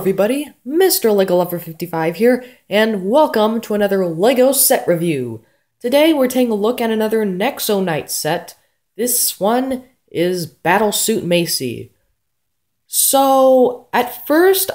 everybody, Mr. LEGO Lover 55 here, and welcome to another LEGO set review. Today we're taking a look at another Nexo Knight set. This one is Battlesuit Macy. So, at first,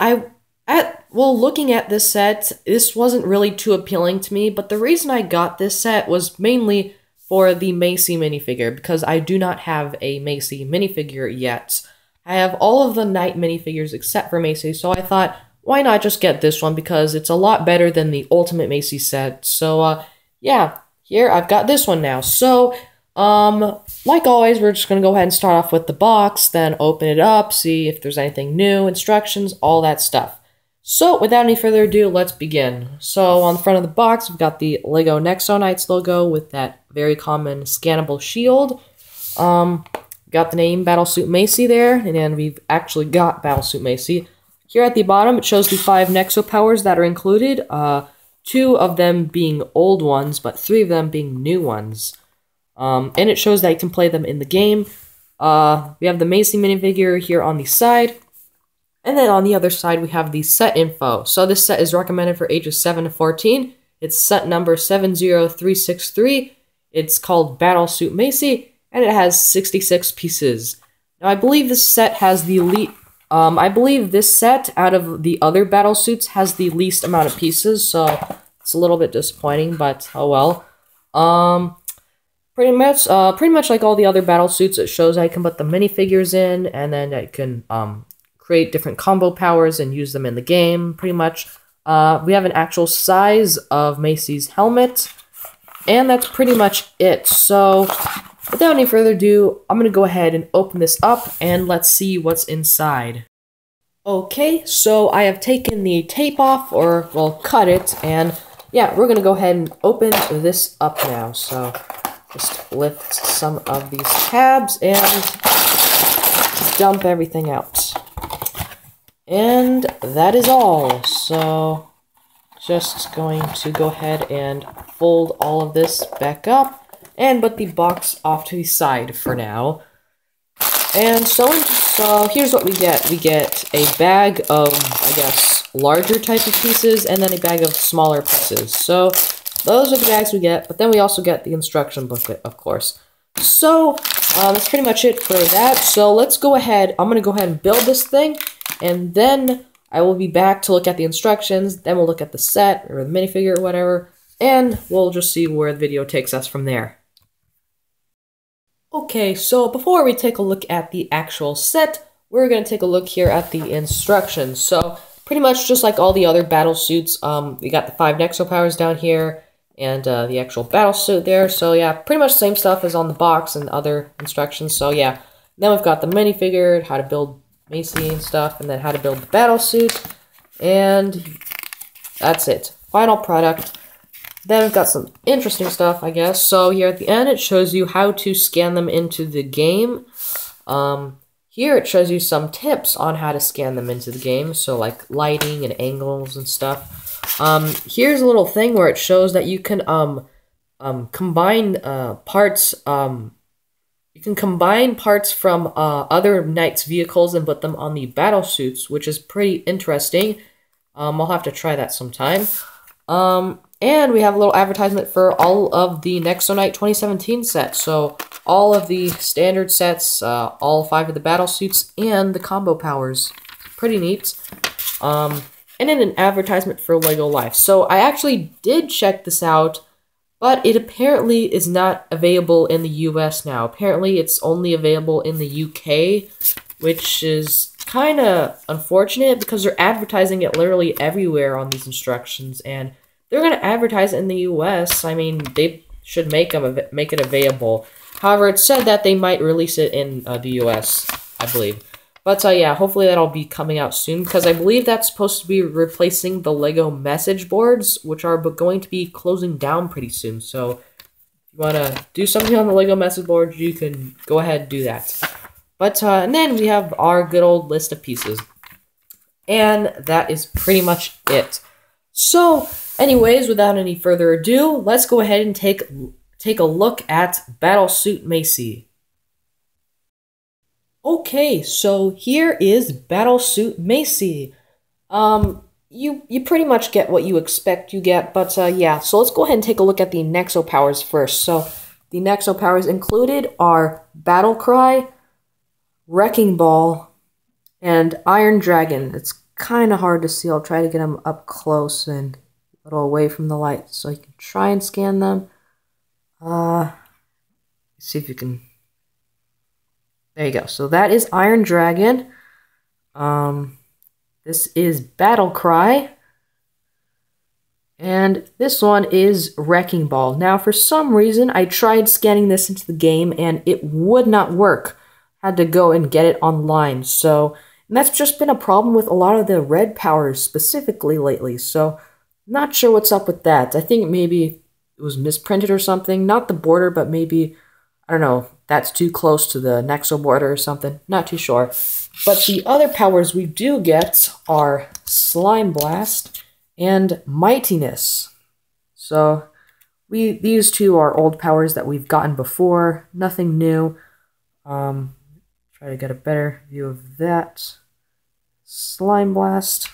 looking at this set, this wasn't really too appealing to me, but the reason I got this set was mainly for the Macy minifigure, because I do not have a Macy minifigure yet. I have all of the Knight minifigures except for Macy, so I thought, why not just get this one, because it's a lot better than the Ultimate Macy set. So, yeah, here, I've got this one now. So, like always, we're just gonna go ahead and start off with the box, then open it up, see if there's anything new, instructions, all that stuff. So, without any further ado, let's begin. So, on the front of the box, we've got the LEGO Nexo Knights logo with that very common scannable shield. Got the name Battlesuit Macy there, and we've actually got Battlesuit Macy. Here at the bottom, it shows the 5 Nexo powers that are included, 2 of them being old ones, but 3 of them being new ones. And it shows that you can play them in the game. We have the Macy minifigure here on the side, and then on the other side, we have the set info. So this set is recommended for ages 7 to 14. It's set number 70363. It's called Battlesuit Macy, and it has 66 pieces. Now, I believe this set has the I believe this set, out of the other battle suits, has the least amount of pieces, so it's a little bit disappointing, but oh well. Pretty much like all the other battle suits, it shows I can put the minifigures in, and then I can create different combo powers and use them in the game. Pretty much, we have an actual size of Macy's helmet, and that's pretty much it. So, without any further ado, I'm going to go ahead and open this up, and let's see what's inside. Okay, so I have taken the tape off, or, well, cut it, and yeah, we're going to go ahead and open this up now. So, just lift some of these tabs and dump everything out. And that is all. So, just going to go ahead and fold all of this back up and put the box off to the side for now. And so here's what we get. We get a bag of, I guess, larger type of pieces, and then a bag of smaller pieces. So those are the bags we get, but then we also get the instruction booklet, of course. So that's pretty much it for that. So let's go ahead. I'm going to go ahead and build this thing, and then I will be back to look at the instructions. Then we'll look at the set or the minifigure or whatever, and we'll just see where the video takes us from there. Okay, so before we take a look at the actual set, we're going to take a look here at the instructions. So, pretty much just like all the other battle suits, we got the 5 Nexo powers down here, and the actual battle suit there. So yeah, pretty much the same stuff as on the box and other instructions. So yeah, then we've got the minifigure, how to build Macy and stuff, and then how to build the battle suit, and that's it. Final product. Then we've got some interesting stuff, I guess. So here at the end, it shows you how to scan them into the game. Here it shows you some tips on how to scan them into the game, so like lighting and angles and stuff. Here's a little thing where it shows that you can combine parts. You can combine parts from other Knights vehicles and put them on the battle suits, which is pretty interesting. I'll have to try that sometime. And we have a little advertisement for all of the Nexo Knight 2017 sets. So, all of the standard sets, all 5 of the battle suits, and the combo powers. Pretty neat. And then an advertisement for LEGO Life. So, I actually did check this out, but it apparently is not available in the US now. Apparently, it's only available in the UK, which is kind of unfortunate because they're advertising it literally everywhere on these instructions, and they're going to advertise it in the US. I mean, they should make it available. However, it said that they might release it in the US, I believe. But yeah, hopefully that'll be coming out soon, because I believe that's supposed to be replacing the LEGO message boards, which are going to be closing down pretty soon. So, if you want to do something on the LEGO message board, you can go ahead and do that. But, and then we have our good old list of pieces. And that is pretty much it. So, anyways, without any further ado, let's go ahead and take a look at Battlesuit Macy. Okay, so here is Battlesuit Macy. You pretty much get what you expect you get, but yeah, so let's go ahead and take a look at the Nexo powers first. So the Nexo powers included are Battle Cry, Wrecking Ball, and Iron Dragon. It's kind of hard to see. I'll try to get them up close and a little away from the light so you can try and scan them. See if you can. There you go. So that is Iron Dragon. This is Battle Cry. And this one is Wrecking Ball. Now, for some reason, I tried scanning this into the game and it would not work. Had to go and get it online. So, and that's just been a problem with a lot of the red powers specifically lately. So, not sure what's up with that. I think maybe it was misprinted or something. Not the border, but maybe, I don't know, that's too close to the Nexo border or something. Not too sure. But the other powers we do get are Slime Blast and Mightiness. So these two are old powers that we've gotten before. Nothing new. Try to get a better view of that. Slime Blast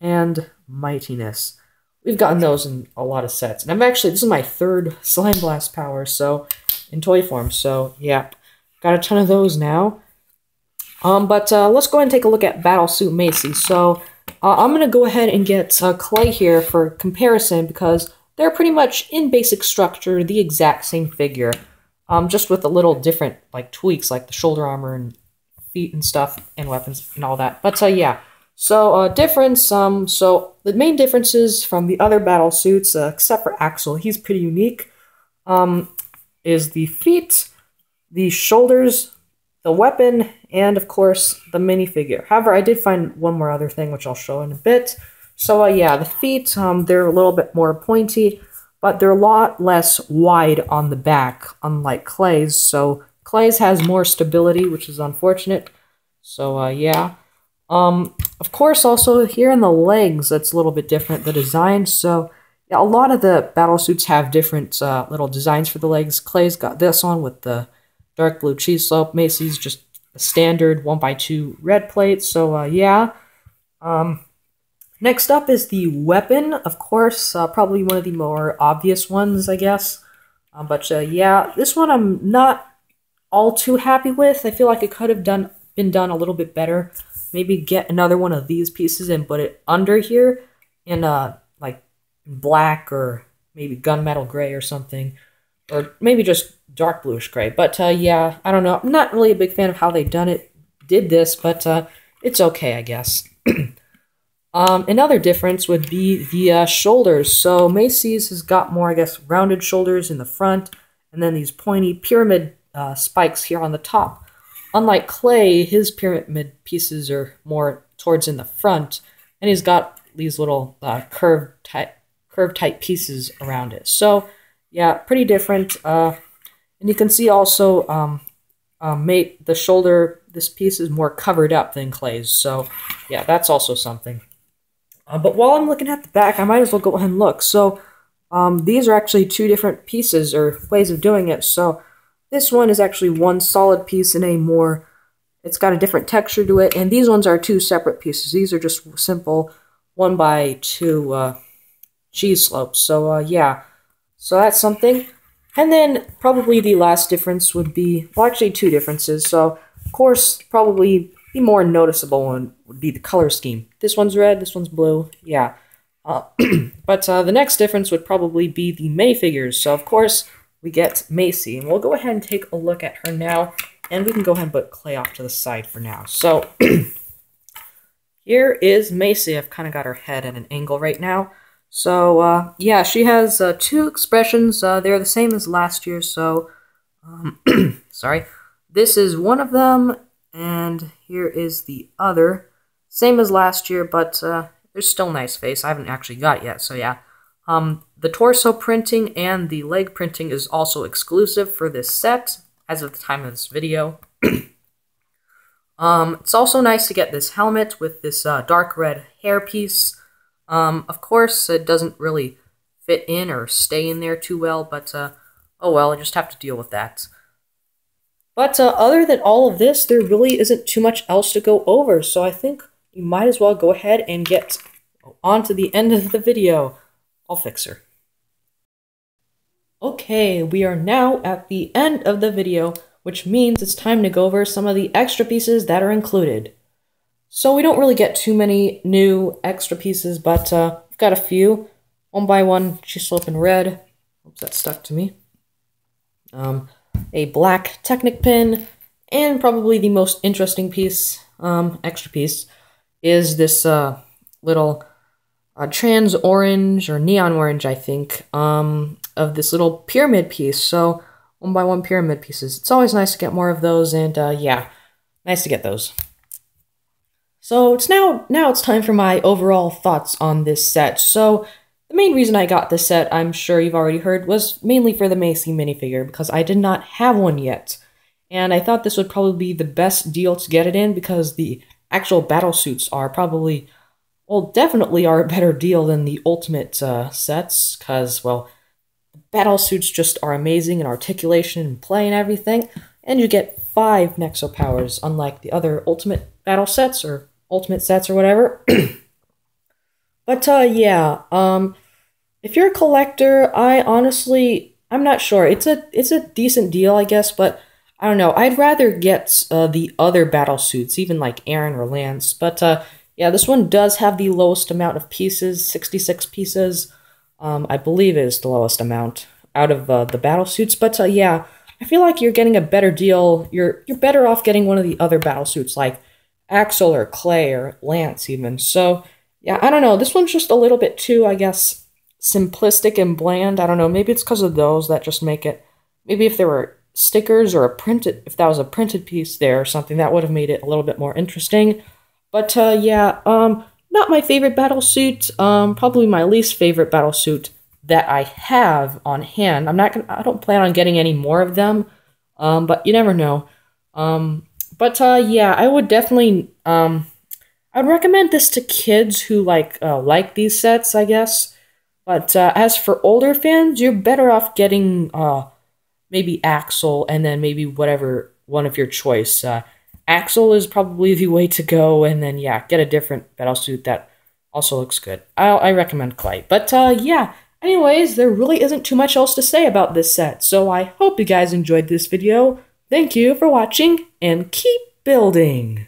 and Mightiness. We've gotten those in a lot of sets. And this is my third Slime Blast power, so in toy form. So yeah, got a ton of those now. But let's go ahead and take a look at Battlesuit Macy. So I'm going to go ahead and get Clay here for comparison because they're pretty much in basic structure the exact same figure. Just with a little different like tweaks like the shoulder armor and feet and stuff and weapons and all that. But yeah, so difference, so the main differences from the other Battlesuits, except for Axel, he's pretty unique, is the feet, the shoulders, the weapon, and of course the minifigure. However, I did find one more other thing which I'll show in a bit. So yeah, the feet, they're a little bit more pointy, but they're a lot less wide on the back, unlike Clay's. So Clay's has more stability, which is unfortunate. So yeah. Of course, also here in the legs, it's a little bit different, the design. So yeah, a lot of the Battlesuits have different little designs for the legs. Clay's got this one with the dark blue cheese slope. Macy's just a standard 1x2 red plate. So yeah. Next up is the weapon. Of course, probably one of the more obvious ones, I guess. But yeah, this one I'm not all too happy with. I feel like it could have been done a little bit better. Maybe get another one of these pieces and put it under here in like black or maybe gunmetal gray or something. Or maybe just dark bluish gray. But yeah, I don't know. I'm not really a big fan of how they did this, but it's okay, I guess. Another difference would be the shoulders. So Macy's has got more, I guess, rounded shoulders in the front, and then these pointy pyramid spikes here on the top. Unlike Clay, his pyramid pieces are more towards in the front, and he's got these little curved type pieces around it. So yeah, pretty different. And you can see also the shoulder, this piece is more covered up than Clay's. So yeah, that's also something. But while I'm looking at the back, I might as well go ahead and look. So these are actually two different pieces or ways of doing it. So this one is actually one solid piece and it's got a different texture to it. And these ones are two separate pieces. These are just simple 1x2 cheese slopes. So yeah, so that's something. And then probably the last difference would be, well, actually two differences. So of course, probably the more noticeable one would be the color scheme. This one's red, this one's blue, yeah. But the next difference would probably be the minifigures. So of course, we get Macy, and we'll go ahead and take a look at her now, and we can go ahead and put Clay off to the side for now. So here is Macy. I've kind of got her head at an angle right now. So yeah, she has two expressions. They're the same as last year. So sorry, this is one of them. And here is the other. Same as last year, but there's still a nice face. I haven't actually got it yet, so yeah. The torso printing and the leg printing is also exclusive for this set, as of the time of this video. It's also nice to get this helmet with this dark red hairpiece. Of course, it doesn't really fit in or stay in there too well, but oh well, I just have to deal with that. But other than all of this, there really isn't too much else to go over, so I think we might as well go ahead and get on to the end of the video. I'll fix her. Okay, we are now at the end of the video, which means it's time to go over some of the extra pieces that are included. So we don't really get too many new extra pieces, but we've got a few. One by one, she's slipping red. Oops, that stuck to me. A black Technic pin, and probably the most interesting piece, extra piece, is this little trans orange, or neon orange, I think, of this little pyramid piece. So, one by one pyramid pieces. It's always nice to get more of those, and yeah, nice to get those. So it's now it's time for my overall thoughts on this set. So the main reason I got this set, I'm sure you've already heard, was mainly for the Macy minifigure, because I did not have one yet. And I thought this would probably be the best deal to get it in, because the actual battle suits are probably, well, definitely are a better deal than the Ultimate sets, because, well, the battle suits just are amazing in articulation and play and everything, and you get 5 Nexo powers, unlike the other Ultimate battle sets, or Ultimate sets, or whatever. But, yeah, if you're a collector, I'm not sure. It's a decent deal, I guess, but I don't know. I'd rather get the other battle suits, even like Aaron or Lance. But, yeah, this one does have the lowest amount of pieces, 66 pieces. I believe is the lowest amount out of the battle suits. But, yeah, I feel like you're getting a better deal. You're better off getting one of the other battle suits, like Axel or Clay or Lance, even. So, yeah, I don't know. This one's just a little bit too, I guess, simplistic and bland. I don't know. Maybe it's because of those that just make it. Maybe if there were stickers or if that was a printed piece there or something, that would have made it a little bit more interesting. But yeah, not my favorite battle suit. Probably my least favorite battle suit that I have on hand. I don't plan on getting any more of them. But you never know. But yeah, I would definitely I'd recommend this to kids who like these sets, I guess. But as for older fans, you're better off getting maybe Axel, and then maybe whatever one of your choice. Axel is probably the way to go, and then yeah, get a different battle suit that also looks good. I recommend Clay. But yeah, anyways, there really isn't too much else to say about this set, so I hope you guys enjoyed this video. Thank you for watching, and keep building!